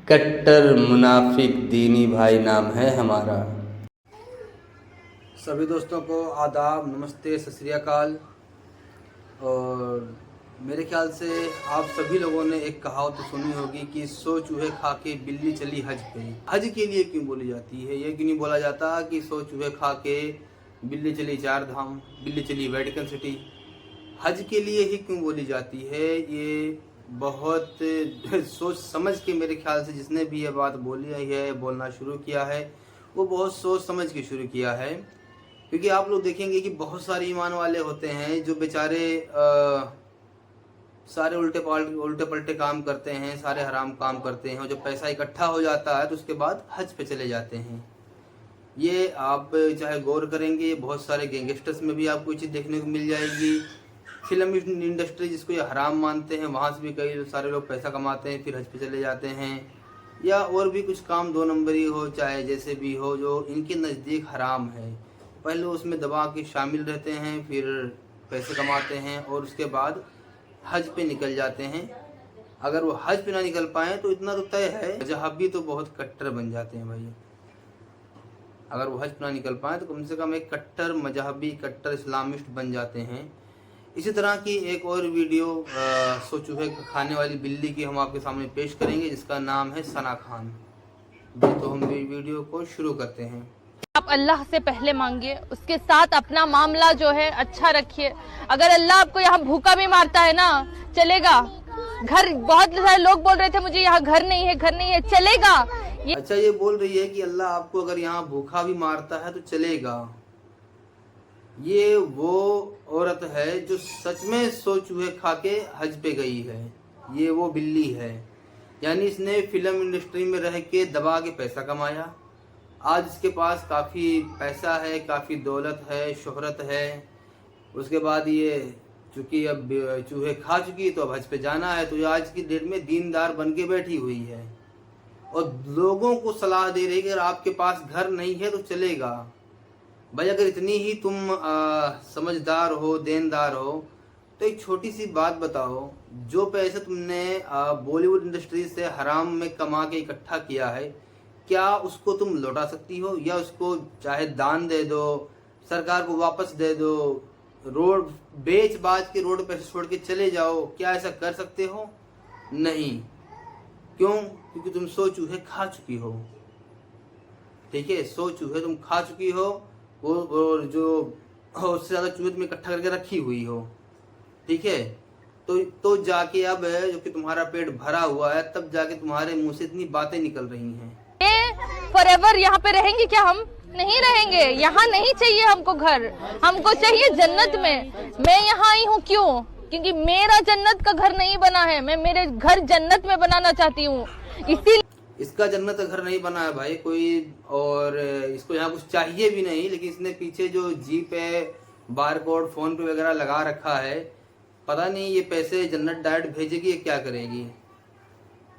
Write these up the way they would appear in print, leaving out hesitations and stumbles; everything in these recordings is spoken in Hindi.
कट्टर मुनाफिक दीनी भाई नाम है हमारा। सभी दोस्तों को आदाब, नमस्ते, सत श्री अकाल। और मेरे ख्याल से आप सभी लोगों ने एक कहावत तो सुनी होगी कि 100 चूहे खा के बिल्ली चली हज पे। हज के लिए क्यों बोली जाती है? ये क्यों नहीं बोला जाता कि 100 चूहे खा के बिल्ली चली 4 धाम, बिल्ली चली वेटिकन सिटी? हज के लिए ही क्यों बोली जाती है? ये बहुत सोच समझ के, मेरे ख्याल से जिसने भी ये बात बोली है, बोलना शुरू किया है, वो बहुत सोच समझ के शुरू किया है। क्योंकि आप लोग देखेंगे कि बहुत सारे ईमान वाले होते हैं जो बेचारे सारे उल्टे पलटे काम करते हैं, सारे हराम काम करते हैं, और जब पैसा इकट्ठा हो जाता है तो उसके बाद हज पे चले जाते हैं। ये आप चाहे गौर करेंगे, बहुत सारे गैंगस्टर्स में भी आपको चीज़ देखने को मिल जाएगी। फिल्म इंडस्ट्री जिसको ये हराम मानते हैं, वहाँ से भी कई सारे लोग पैसा कमाते हैं, फिर हज पे चले जाते हैं। या और भी कुछ काम 2 नंबरी हो, चाहे जैसे भी हो, जो इनके नज़दीक हराम है, पहले उसमें दबा के शामिल रहते हैं, फिर पैसे कमाते हैं और उसके बाद हज पे निकल जाते हैं। अगर वो हज पे ना निकल पाए तो इतना तो तय है, मजहबी तो बहुत कट्टर बन जाते हैं भाई। अगर वो हज पे ना निकल पाए तो कम से कम एक कट्टर मजहबी, कट्टर इस्लामिस्ट बन जाते हैं। इसी तरह की एक और वीडियो 100 चूहे खाने वाली बिल्ली की हम आपके सामने पेश करेंगे, जिसका नाम है सना खान। तो हम वीडियो को शुरू करते हैं। आप अल्लाह से पहले मांगिए, उसके साथ अपना मामला जो है अच्छा रखिए। अगर अल्लाह आपको यहाँ भूखा भी मारता है ना, चलेगा। घर, बहुत सारे लोग बोल रहे थे मुझे यहाँ घर नहीं है, घर नहीं है, चलेगा। अच्छा, ये बोल रही है कि अल्लाह आपको अगर यहाँ भूखा भी मारता है तो चलेगा। ये वो औरत है जो सच में 100 चूहे खा के हज पे गई है। ये वो बिल्ली है, यानी इसने फिल्म इंडस्ट्री में रह के दबा के पैसा कमाया। आज इसके पास काफ़ी पैसा है, काफ़ी दौलत है, शोहरत है। उसके बाद ये चूँकि अब चूहे खा चुकी तो अब हज पे जाना है, तो ये आज की डेट में दीनदार बन के बैठी हुई है और लोगों को सलाह दे रही है कि अगर आपके पास घर नहीं है तो चलेगा। भाई अगर इतनी ही तुम समझदार हो, देनदार हो, तो एक छोटी सी बात बताओ, जो पैसे तुमने बॉलीवुड इंडस्ट्री से हराम में कमा के इकट्ठा किया है, क्या उसको तुम लौटा सकती हो? या उसको चाहे दान दे दो, सरकार को वापस दे दो, रोड बेच बाज के रोड पे छोड़ के चले जाओ, क्या ऐसा कर सकते हो? नहीं। क्यों? क्योंकि तुम 100 चूहे खा चुकी हो। ठीक है, 100 चूहे तुम खा चुकी हो, और जो उससे ज़्यादा चूहे तुम इकट्ठा करके रखी हुई हो। ठीक है, तो जाके अब जो कि तुम्हारा पेट भरा हुआ है, तब जाके तुम्हारे मुंह से इतनी बातें निकल रही हैं। फॉरएवर यहाँ पे रहेंगे क्या? हम नहीं रहेंगे। यहाँ नहीं चाहिए हमको घर, हमको चाहिए जन्नत में। मैं यहाँ आई हूँ क्यों? क्योंकि मेरा जन्नत का घर नहीं बना है। मैं मेरे घर जन्नत में बनाना चाहती हूँ, इसीलिए। इसका जन्नत का घर नहीं बना है भाई कोई, और इसको यहाँ कुछ चाहिए भी नहीं, लेकिन इसने पीछे जो जीपे, बारकोड, फोन पे वगैरह लगा रखा है, पता नहीं ये पैसे जन्नत डायरेक्ट भेजेगी या क्या करेगी।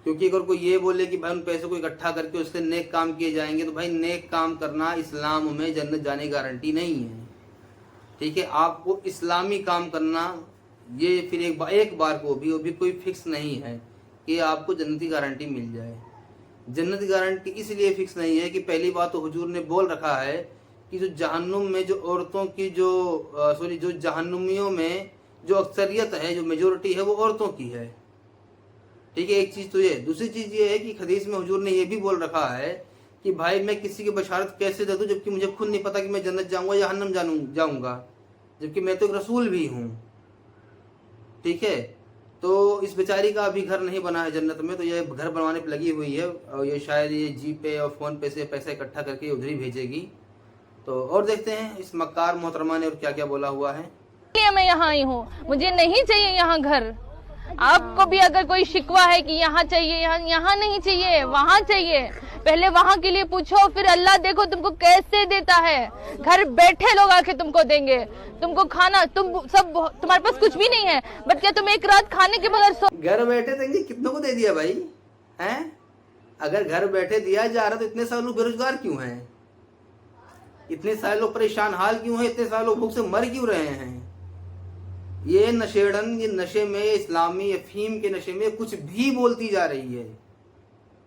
क्योंकि अगर कोई ये बोले कि भाई उन पैसों को इकट्ठा करके उससे नेक काम किए जाएंगे, तो भाई नेक काम करना इस्लाम में जन्नत जाने की गारंटी नहीं है। ठीक है, आपको इस्लामी काम करना, ये फिर एक बार को भी कोई फिक्स नहीं है कि आपको जन्नत की गारंटी मिल जाए। जन्नत की गारंटी इसलिए फिक्स नहीं है कि पहली बात तो हुजूर ने बोल रखा है कि जो जहन्नुम में जो औरतों की जो जहन्नुमियों में जो अक्सरियत है, जो मेजोरिटी है, वो औरतों की है। ठीक है, एक चीज़ तो ये। दूसरी चीज़ ये है कि हदीस में हुजूर ने ये भी बोल रखा है कि भाई मैं किसी की बशारत कैसे दे दूँ जबकि मुझे खुद नहीं पता कि मैं जन्नत जाऊँगा या जहन्नम जाऊँगा, जबकि मैं तो एक रसूल भी हूँ। ठीक है, तो इस बेचारी का अभी घर नहीं बना है जन्नत में, तो ये घर बनवाने पर लगी हुई है, और ये शायद ये जीपे और फ़ोन पे से पैसा इकट्ठा करके उधर ही भेजेगी। तो और देखते हैं इस मक्कार मोहतरमा ने और क्या क्या बोला हुआ है। मैं यहाँ आई हूँ, मुझे नहीं चाहिए यहाँ घर। आपको भी अगर कोई शिकवा है कि यहाँ चाहिए, यहाँ नहीं चाहिए, वहाँ चाहिए, पहले वहाँ के लिए पूछो, फिर अल्लाह देखो तुमको कैसे देता है। घर बैठे लोग आके तुमको देंगे, तुमको खाना, तुम्हारे पास कुछ भी नहीं है, बट क्या तुम एक रात खाने के बगैर घर बैठे देंगे? कितनों को दे दिया भाई हैं? अगर घर बैठे दिया जा रहा तो इतने सारे लोग बेरोजगार क्यों हैं? इतने सारे लोग परेशान हाल क्यों हैं? इतने सारे लोग भूख से मर क्यों रहे हैं? ये नशेड़न, ये नशे में, इस्लामी अफीम के नशे में कुछ भी बोलती जा रही है।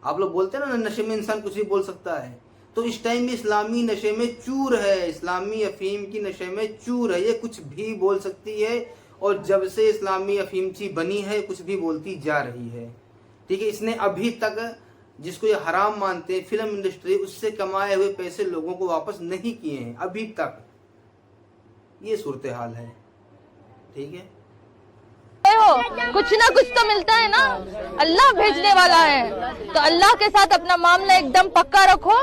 आप लोग बोलते हैं ना नशे में इंसान कुछ भी बोल सकता है, तो इस टाइम भी इस्लामी नशे में चूर है, इस्लामी अफीम की नशे में चूर है। ये कुछ भी बोल सकती है और जब से इस्लामी अफीमची बनी है कुछ भी बोलती जा रही है। ठीक है, इसने अभी तक जिसको ये हराम मानते हैं फिल्म इंडस्ट्री, उससे कमाए हुए पैसे लोगों को वापस नहीं किए हैं अभी तक। ये सूरत हाल है। ठीक है, हो कुछ ना कुछ तो मिलता है ना, अल्लाह भेजने वाला है, तो अल्लाह के साथ अपना मामला एकदम पक्का रखो।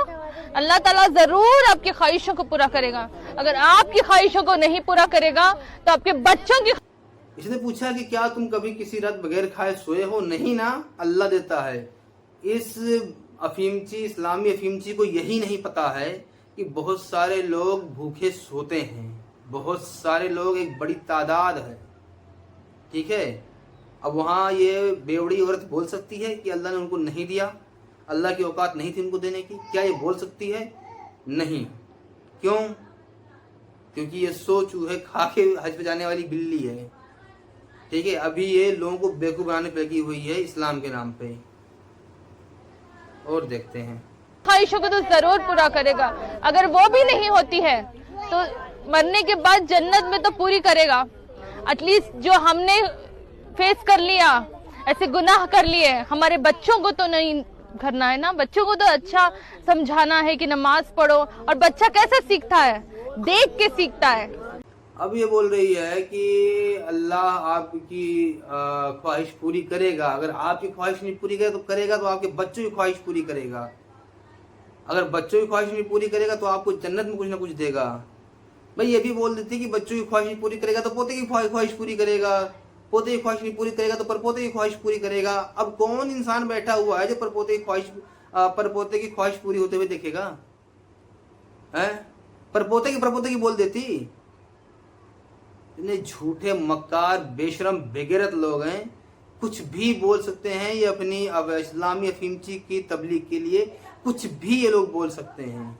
अल्लाह ताला जरूर आपकी ख्वाहिशों को पूरा करेगा। अगर आपकी ख्वाहिशों को नहीं पूरा करेगा तो आपके बच्चों की। इसने पूछा कि क्या तुम कभी किसी रात बगैर खाए सोए हो? नहीं ना, अल्लाह देता है। इस अफीमची, इस्लामी अफीमची को यही नहीं पता है कि बहुत सारे लोग भूखे सोते हैं, बहुत सारे लोग, एक बड़ी तादाद है। ठीक है, अब वहाँ ये बेवड़ी औरत बोल सकती है कि अल्लाह ने उनको नहीं दिया, अल्लाह की औकात नहीं थी उनको देने की? क्या ये बोल सकती है? नहीं। क्यों? क्योंकि ये सो चूहे खा के हज पे जाने वाली बिल्ली है। ठीक है, अभी ये लोगों को बेवकूफ बनाने पे लगी हुई है इस्लाम के नाम पे। और देखते हैं, ख्वाहिशों को तो जरूर पूरा करेगा। अगर वो भी नहीं होती है तो मरने के बाद जन्नत में तो पूरी करेगा। एटलीस्ट जो हमने फेस कर लिया, ऐसे गुनाह कर लिए, हमारे बच्चों को तो नहीं करना है ना। बच्चों को तो अच्छा समझाना है कि नमाज पढ़ो, और बच्चा कैसे सीखता है? देख के सीखता है। अब ये बोल रही है कि अल्लाह आपकी ख्वाहिश पूरी करेगा। अगर आपकी ख्वाहिश नहीं पूरी करे तो करेगा तो आपके बच्चों की ख्वाहिश पूरी करेगा। अगर बच्चों की ख्वाहिश नहीं पूरी करेगा तो आपको जन्नत में कुछ ना कुछ देगा। भाई ये भी बोल देती कि बच्चों की ख्वाहिश नहीं पूरी करेगा तो पोते की ख्वाहिश पूरी करेगा, पोते की ख्वाहिश नहीं पूरी करेगा तो परपोते की ख्वाहिश पूरी करेगा। अब कौन इंसान बैठा हुआ है जो परपोते की ख्वाहिश पूरी होते हुए देखेगा? है परपोते की बोल देती। इतने झूठे, मक्कार, बेशरम, बेगैरत लोग हैं, कुछ भी बोल सकते हैं। ये अपनी अब इस्लामी अफीमची की तबलीग के लिए कुछ भी ये लोग बोल सकते हैं,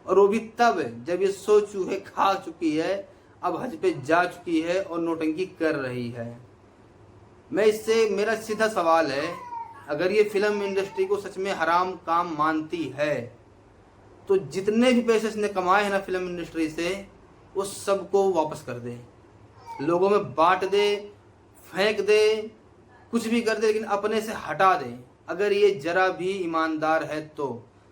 और वो भी तब जब ये सो चूहे खा चुकी है, अब हज पे जा चुकी है और नौटंकी कर रही है। मैं इससे, मेरा सीधा सवाल है, अगर ये फिल्म इंडस्ट्री को सच में हराम काम मानती है तो जितने भी पैसे इसने कमाए हैं ना फिल्म इंडस्ट्री से, उस सब को वापस कर दे, लोगों में बांट दे, फेंक दे, कुछ भी कर दे, लेकिन अपने से हटा दे। अगर ये जरा भी ईमानदार है तो,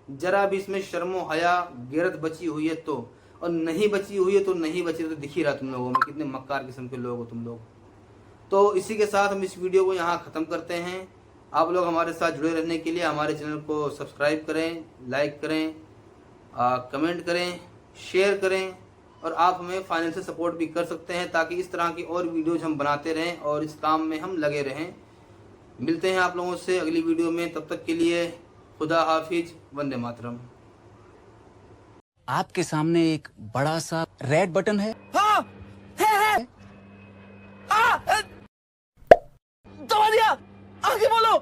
जरा भी इसमें शर्मो हया गैरत बची हुई है तो, और नहीं बची हुई है तो नहीं बची, तो दिख ही रहा तुम लोगों में कितने मक्कार किस्म के लोग हो तुम लोग। तो इसी के साथ हम इस वीडियो को यहाँ ख़त्म करते हैं। आप लोग हमारे साथ जुड़े रहने के लिए हमारे चैनल को सब्सक्राइब करें, लाइक करें, कमेंट करें, शेयर करें, और आप हमें फाइनेंशियल सपोर्ट भी कर सकते हैं ताकि इस तरह की और वीडियोज हम बनाते रहें और इस काम में हम लगे रहें। मिलते हैं आप लोगों से अगली वीडियो में, तब तक के लिए खुदा हाफिज, वंदे मातरम। आपके सामने एक बड़ा सा रेड बटन है। हाँ, है। दबा दिया, आगे बोलो।